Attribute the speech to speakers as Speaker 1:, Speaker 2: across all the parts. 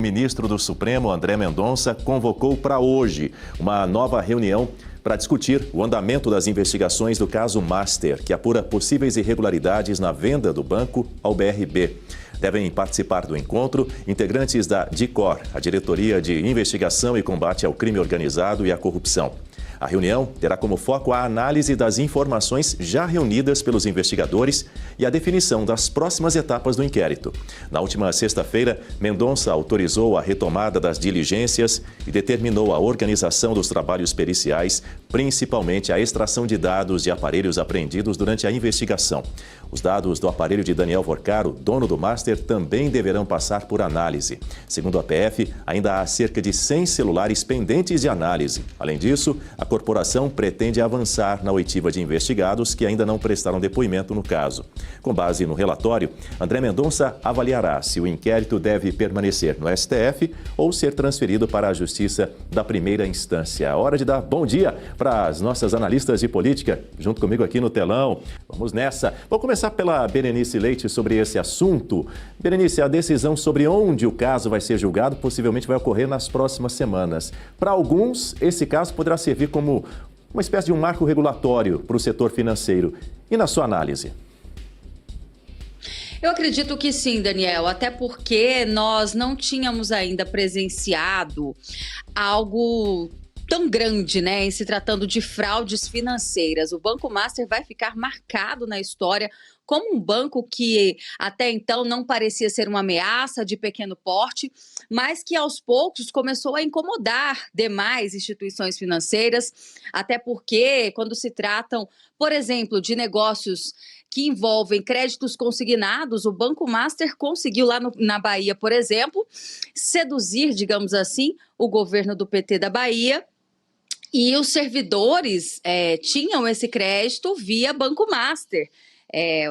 Speaker 1: O ministro do Supremo, André Mendonça, convocou para hoje uma nova reunião para discutir o andamento das investigações do caso Master, que apura possíveis irregularidades na venda do banco ao BRB. Devem participar do encontro integrantes da DICOR, a Diretoria de Investigação e Combate ao Crime Organizado e à Corrupção. A reunião terá como foco a análise das informações já reunidas pelos investigadores e a definição das próximas etapas do inquérito. Na última sexta-feira, Mendonça autorizou a retomada das diligências e determinou a organização dos trabalhos periciais, principalmente a extração de dados de aparelhos apreendidos durante a investigação. Os dados do aparelho de Daniel Vorcaro, dono do Master, também deverão passar por análise. Segundo a PF, ainda há cerca de 100 celulares pendentes de análise. Além disso, a corporação pretende avançar na oitiva de investigados que ainda não prestaram depoimento no caso. Com base no relatório, André Mendonça avaliará se o inquérito deve permanecer no STF ou ser transferido para a Justiça da primeira instância. Hora de dar bom dia para as nossas analistas de política, junto comigo aqui no telão. Vamos nessa. Vou começar pela Berenice Leite sobre esse assunto. Berenice, a decisão sobre onde o caso vai ser julgado possivelmente vai ocorrer nas próximas semanas. Para alguns, esse caso poderá servir como uma espécie de um marco regulatório para o setor financeiro. E na sua análise?
Speaker 2: Eu acredito que sim, Daniel, até porque nós não tínhamos ainda presenciado algo tão grande, né, em se tratando de fraudes financeiras. O Banco Master vai ficar marcado na história como um banco que até então não parecia ser uma ameaça de pequeno porte, mas que aos poucos começou a incomodar demais instituições financeiras, até porque quando se tratam, por exemplo, de negócios que envolvem créditos consignados, o Banco Master conseguiu lá na Bahia, por exemplo, seduzir, digamos assim, o governo do PT da Bahia. E os servidores tinham esse crédito via Banco Master.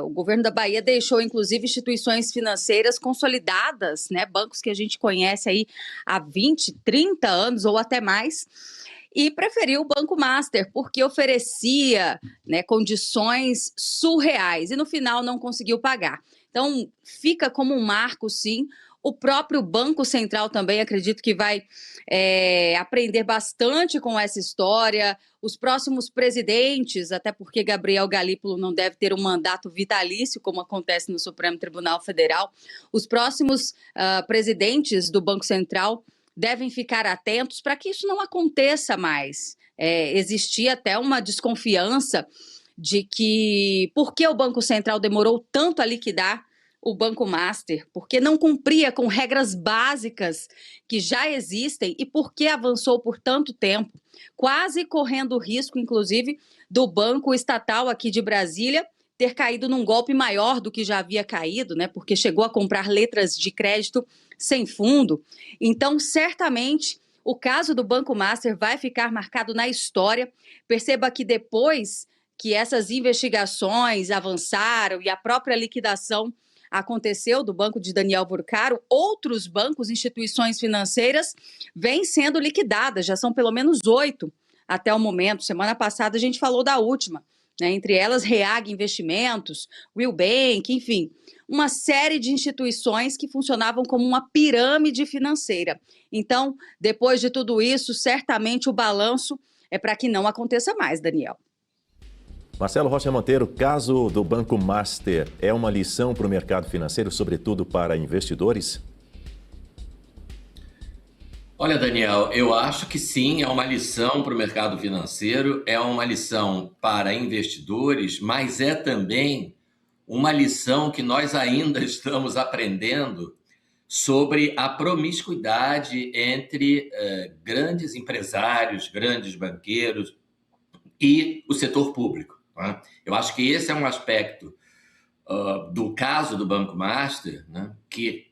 Speaker 2: O governo da Bahia deixou, inclusive, instituições financeiras consolidadas, né, bancos que a gente conhece aí há 20, 30 anos ou até mais, e preferiu o Banco Master, porque oferecia, né, condições surreais e no final não conseguiu pagar. Então, fica como um marco, sim. O próprio Banco Central também acredito que vai aprender bastante com essa história. Os próximos presidentes, até porque Gabriel Galípolo não deve ter um mandato vitalício, como acontece no Supremo Tribunal Federal, os próximos presidentes do Banco Central devem ficar atentos para que isso não aconteça mais. Existia até uma desconfiança de que por que o Banco Central demorou tanto a liquidar o Banco Master, porque não cumpria com regras básicas que já existem e porque avançou por tanto tempo, quase correndo o risco, inclusive, do Banco Estatal aqui de Brasília ter caído num golpe maior do que já havia caído, né? Porque chegou a comprar letras de crédito sem fundo. Então, certamente, o caso do Banco Master vai ficar marcado na história. Perceba que depois que essas investigações avançaram e a própria liquidação aconteceu do banco de Daniel Vorcaro, outros bancos, instituições financeiras vêm sendo liquidadas, já são pelo menos 8 até o momento. Semana passada a gente falou da última, né? Entre elas Reag Investimentos, Will Bank, enfim, uma série de instituições que funcionavam como uma pirâmide financeira. Então, depois de tudo isso, certamente o balanço é para que não aconteça mais, Daniel.
Speaker 1: Marcelo Rocha Monteiro, caso do Banco Master é uma lição para o mercado financeiro, sobretudo para investidores?
Speaker 3: Olha, Daniel, eu acho que sim, é uma lição para o mercado financeiro, é uma lição para investidores, mas é também uma lição que nós ainda estamos aprendendo sobre a promiscuidade entre grandes empresários, grandes banqueiros e o setor público. Né? Eu acho que esse é um aspecto do caso do Banco Master, né, que,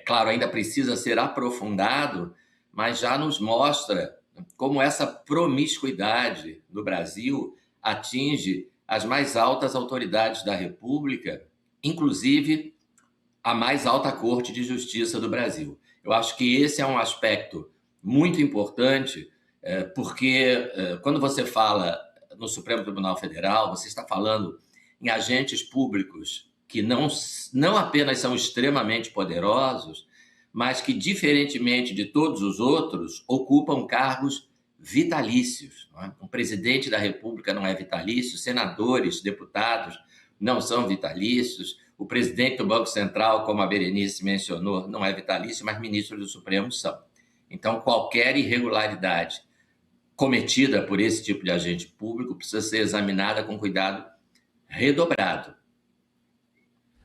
Speaker 3: claro, ainda precisa ser aprofundado, mas já nos mostra como essa promiscuidade no Brasil atinge as mais altas autoridades da República, inclusive a mais alta Corte de Justiça do Brasil. Eu acho que esse é um aspecto muito importante, porque quando você fala no Supremo Tribunal Federal, você está falando em agentes públicos que não apenas são extremamente poderosos, mas que, diferentemente de todos os outros, ocupam cargos vitalícios. Não é? O presidente da República não é vitalício, senadores, deputados não são vitalícios, o presidente do Banco Central, como a Berenice mencionou, não é vitalício, mas ministros do Supremo são. Então, qualquer irregularidade cometida por esse tipo de agente público precisa ser examinada com cuidado redobrado.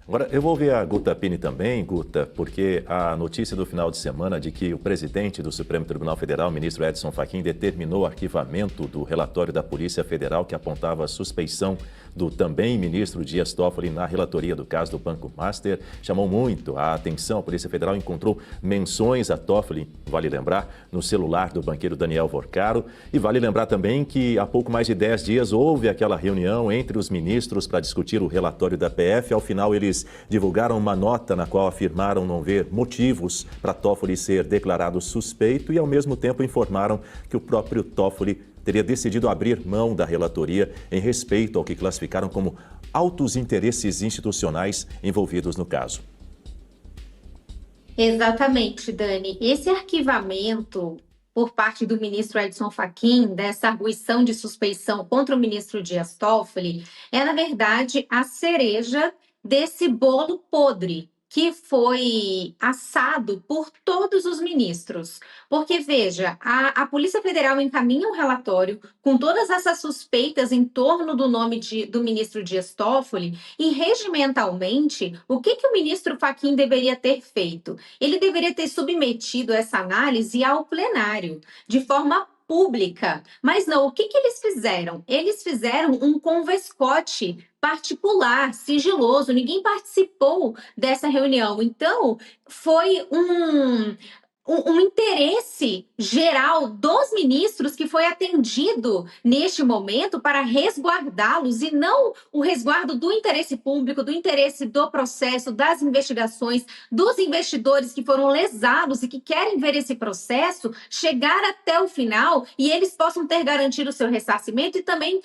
Speaker 1: Agora, eu vou ouvir a Guta Pini também, Guta, porque a notícia do final de semana de que o presidente do Supremo Tribunal Federal, ministro Edson Fachin, determinou o arquivamento do relatório da Polícia Federal que apontava a suspeição do também ministro Dias Toffoli na relatoria do caso do Banco Master, chamou muito a atenção. A Polícia Federal encontrou menções a Toffoli, vale lembrar, no celular do banqueiro Daniel Vorcaro. E vale lembrar também que há pouco mais de 10 dias houve aquela reunião entre os ministros para discutir o relatório da PF. Ao final, eles divulgaram uma nota na qual afirmaram não ver motivos para Toffoli ser declarado suspeito e, ao mesmo tempo, informaram que o próprio Toffoli teria decidido abrir mão da relatoria em respeito ao que classificaram como altos interesses institucionais envolvidos no caso.
Speaker 4: Exatamente, Dani. Esse arquivamento por parte do ministro Edson Fachin, dessa arguição de suspeição contra o ministro Dias Toffoli, é, na verdade, a cereja desse bolo podre que foi assado por todos os ministros. Porque, veja, a Polícia Federal encaminha um relatório com todas essas suspeitas em torno do nome do ministro Dias Toffoli e, regimentalmente, o que o ministro Fachin deveria ter feito? Ele deveria ter submetido essa análise ao plenário, de forma pública. Mas não, o que eles fizeram? Eles fizeram um convescote particular, sigiloso, ninguém participou dessa reunião. Então, foi um interesse geral dos ministros que foi atendido neste momento para resguardá-los e não o resguardo do interesse público, do interesse do processo, das investigações, dos investidores que foram lesados e que querem ver esse processo chegar até o final e eles possam ter garantido o seu ressarcimento e também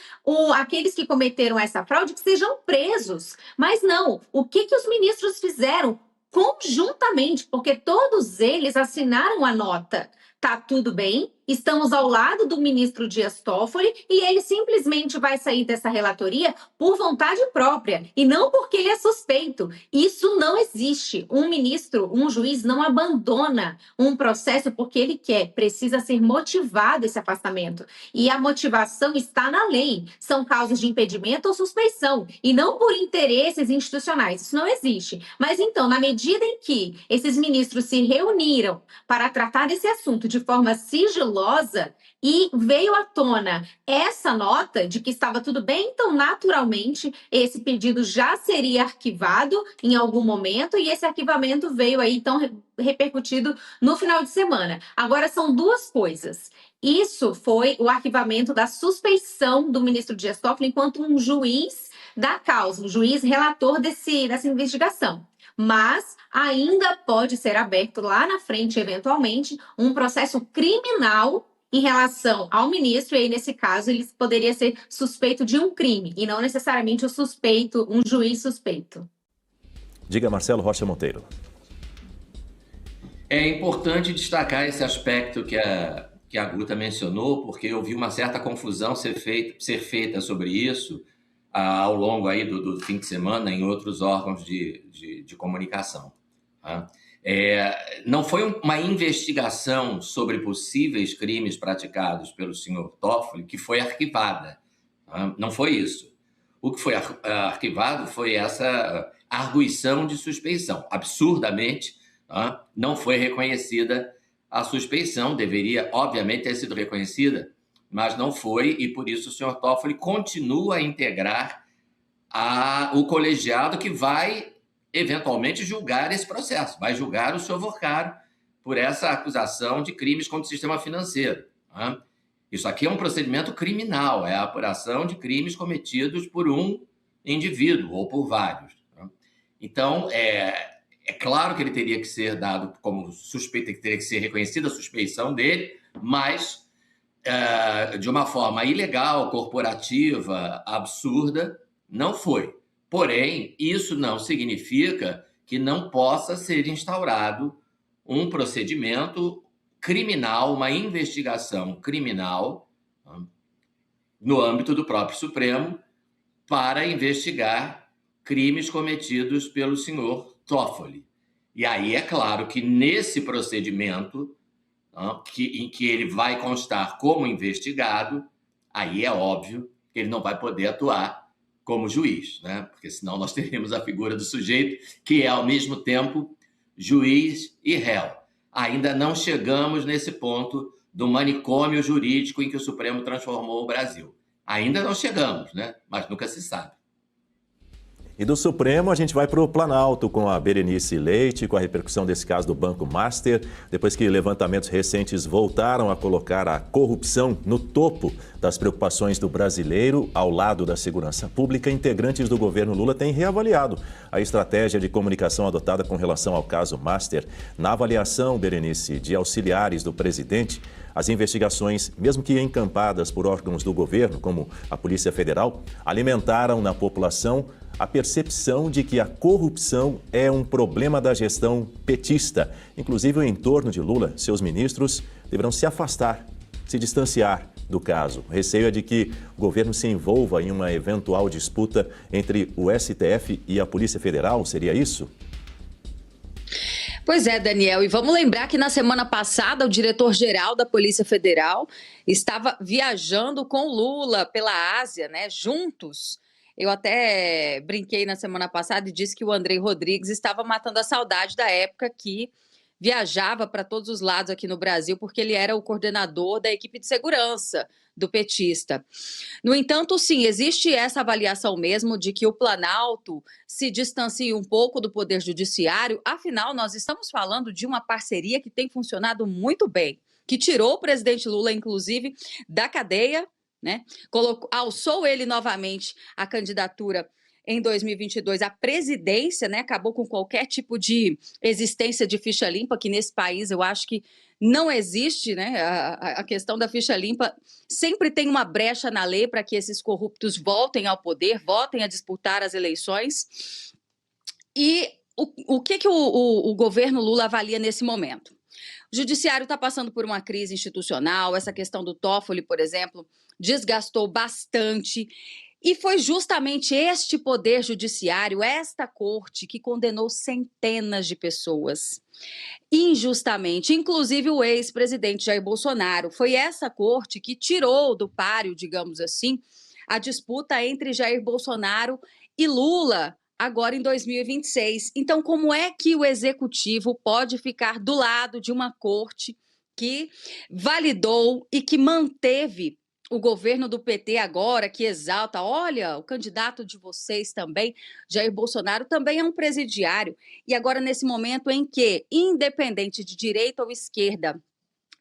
Speaker 4: aqueles que cometeram essa fraude que sejam presos. Mas não, o que os ministros fizeram? Conjuntamente, porque todos eles assinaram a nota. Tá tudo bem, estamos ao lado do ministro Dias Toffoli e ele simplesmente vai sair dessa relatoria por vontade própria e não porque ele é suspeito. Isso não existe. Um ministro, um juiz não abandona um processo porque ele quer. Precisa ser motivado esse afastamento. E a motivação está na lei. São causas de impedimento ou suspeição e não por interesses institucionais. Isso não existe. Mas então, na medida em que esses ministros se reuniram para tratar desse assunto de forma sigilosa e veio à tona essa nota de que estava tudo bem, então naturalmente esse pedido já seria arquivado em algum momento e esse arquivamento veio aí então repercutido no final de semana. Agora são duas coisas. Isso foi o arquivamento da suspeição do ministro Dias Toffoli enquanto um juiz da causa, um juiz relator dessa investigação. Mas ainda pode ser aberto lá na frente, eventualmente, um processo criminal em relação ao ministro, e aí, nesse caso, ele poderia ser suspeito de um crime, e não necessariamente um juiz suspeito.
Speaker 1: Diga, Marcelo Rocha Monteiro.
Speaker 3: É importante destacar esse aspecto que a Guta mencionou, porque eu vi uma certa confusão ser feita sobre isso ao longo aí do fim de semana em outros órgãos de comunicação. Tá? Não foi uma investigação sobre possíveis crimes praticados pelo senhor Toffoli que foi arquivada. Tá? Não foi isso. O que foi arquivado foi essa arguição de suspeição. Absurdamente, tá? Não foi reconhecida a suspeição. Deveria, obviamente, ter sido reconhecida, mas não foi, e por isso o senhor Toffoli continua a integrar o colegiado que vai, eventualmente, julgar esse processo, vai julgar o senhor Vorcaro por essa acusação de crimes contra o sistema financeiro. Tá? Isso aqui é um procedimento criminal, é a apuração de crimes cometidos por um indivíduo ou por vários. Tá? Então, é claro que ele teria que ser dado como suspeito, que teria que ser reconhecida a suspeição dele, mas de uma forma ilegal, corporativa, absurda, não foi. Porém, isso não significa que não possa ser instaurado um procedimento criminal, uma investigação criminal no âmbito do próprio Supremo para investigar crimes cometidos pelo senhor Toffoli. E aí é claro que nesse procedimento, em que ele vai constar como investigado, aí é óbvio que ele não vai poder atuar como juiz, né? Porque senão nós teríamos a figura do sujeito que é, ao mesmo tempo, juiz e réu. Ainda não chegamos nesse ponto do manicômio jurídico em que o Supremo transformou o Brasil. Ainda não chegamos, né? Mas nunca se sabe.
Speaker 1: E do Supremo a gente vai para o Planalto com a Berenice Leite, com a repercussão desse caso do Banco Master, depois que levantamentos recentes voltaram a colocar a corrupção no topo das preocupações do brasileiro. Ao lado da segurança pública, integrantes do governo Lula têm reavaliado a estratégia de comunicação adotada com relação ao caso Master. Na avaliação, Berenice, de auxiliares do presidente, as investigações, mesmo que encampadas por órgãos do governo, como a Polícia Federal, alimentaram na população a percepção de que a corrupção é um problema da gestão petista. Inclusive, o entorno de Lula, seus ministros, deverão se afastar, se distanciar do caso. O receio é de que o governo se envolva em uma eventual disputa entre o STF e a Polícia Federal. Seria isso?
Speaker 2: Pois é, Daniel, e vamos lembrar que na semana passada o diretor-geral da Polícia Federal estava viajando com Lula pela Ásia, né, juntos. Eu até brinquei na semana passada e disse que o Andrei Rodrigues estava matando a saudade da época que viajava para todos os lados aqui no Brasil, porque ele era o coordenador da equipe de segurança do petista. No entanto, sim, existe essa avaliação mesmo de que o Planalto se distancia um pouco do Poder Judiciário. Afinal, nós estamos falando de uma parceria que tem funcionado muito bem, que tirou o presidente Lula, inclusive, da cadeia, né? Alçou ele novamente a candidatura em 2022 à presidência, né? Acabou com qualquer tipo de existência de ficha limpa, que nesse país eu acho que não existe, né? A questão da ficha limpa sempre tem uma brecha na lei para que esses corruptos voltem ao poder, voltem a disputar as eleições. E o que o governo Lula avalia nesse momento? O judiciário está passando por uma crise institucional, essa questão do Toffoli, por exemplo, desgastou bastante. E foi justamente este poder judiciário, esta corte, que condenou centenas de pessoas injustamente, inclusive o ex-presidente Jair Bolsonaro. Foi essa corte que tirou do páreo, digamos assim, a disputa entre Jair Bolsonaro e Lula, agora em 2026. Então, como é que o executivo pode ficar do lado de uma corte que validou e que manteve o governo do PT agora, que exalta, olha, o candidato de vocês também, Jair Bolsonaro, também é um presidiário. E agora, nesse momento em que, independente de direita ou esquerda,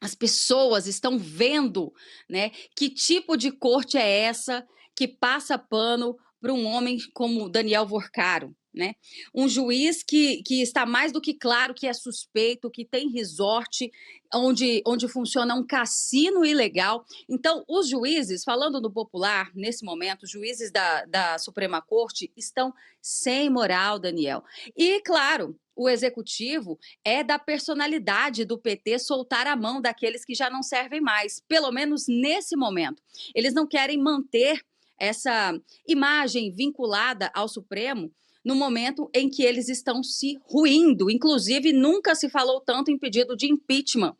Speaker 2: as pessoas estão vendo, né, que tipo de corte é essa que passa pano para um homem como Daniel Worcaro, né? Um juiz que está mais do que claro que é suspeito, que tem resort, onde funciona um cassino ilegal. Então, os juízes, falando no popular, nesse momento, os juízes da Suprema Corte estão sem moral, Daniel. E, claro, o executivo é da personalidade do PT soltar a mão daqueles que já não servem mais, pelo menos nesse momento. Eles não querem manter essa imagem vinculada ao Supremo no momento em que eles estão se ruindo. Inclusive, nunca se falou tanto em pedido de impeachment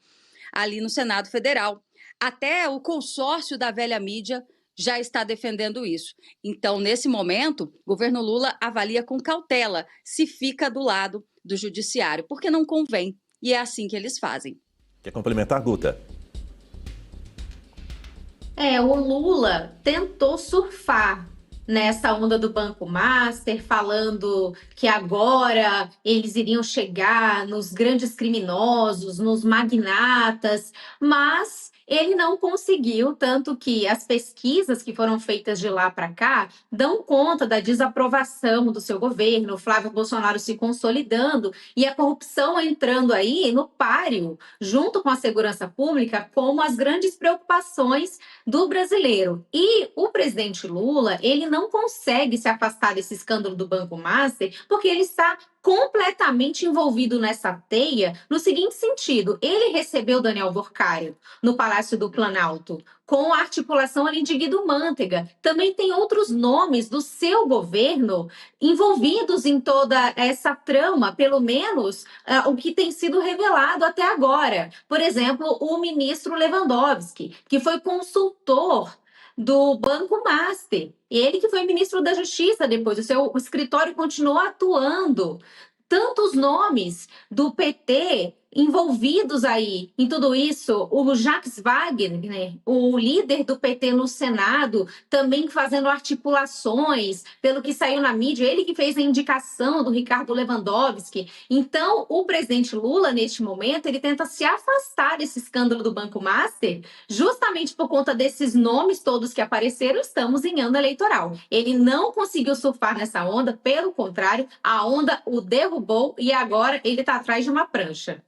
Speaker 2: ali no Senado Federal. Até o consórcio da velha mídia já está defendendo isso. Então, nesse momento, o governo Lula avalia com cautela se fica do lado do judiciário, porque não convém. E é assim que eles fazem.
Speaker 1: Quer complementar, Guta?
Speaker 4: O Lula tentou surfar nessa onda do Banco Master, falando que agora eles iriam chegar nos grandes criminosos, nos magnatas, mas ele não conseguiu, tanto que as pesquisas que foram feitas de lá para cá dão conta da desaprovação do seu governo, Flávio Bolsonaro se consolidando e a corrupção entrando aí no páreo, junto com a segurança pública, como as grandes preocupações do brasileiro. E o presidente Lula, ele não consegue se afastar desse escândalo do Banco Master, porque ele está completamente envolvido nessa teia, no seguinte sentido: ele recebeu Daniel Borcaio no Palácio do Planalto, com a articulação ali de Guido Mantega. Também tem outros nomes do seu governo envolvidos em toda essa trama, pelo menos o que tem sido revelado até agora. Por exemplo, o ministro Lewandowski, que foi consultor do Banco Master. Ele que foi ministro da Justiça depois, o seu escritório continuou atuando. Tantos nomes do PT envolvidos aí em tudo isso, o Jacques Wagner, né, o líder do PT no Senado, também fazendo articulações, pelo que saiu na mídia, ele que fez a indicação do Ricardo Lewandowski. Então, o presidente Lula, neste momento, ele tenta se afastar desse escândalo do Banco Master, justamente por conta desses nomes todos que apareceram. Estamos em ano eleitoral. Ele não conseguiu surfar nessa onda, pelo contrário, a onda o derrubou e agora ele está atrás de uma prancha.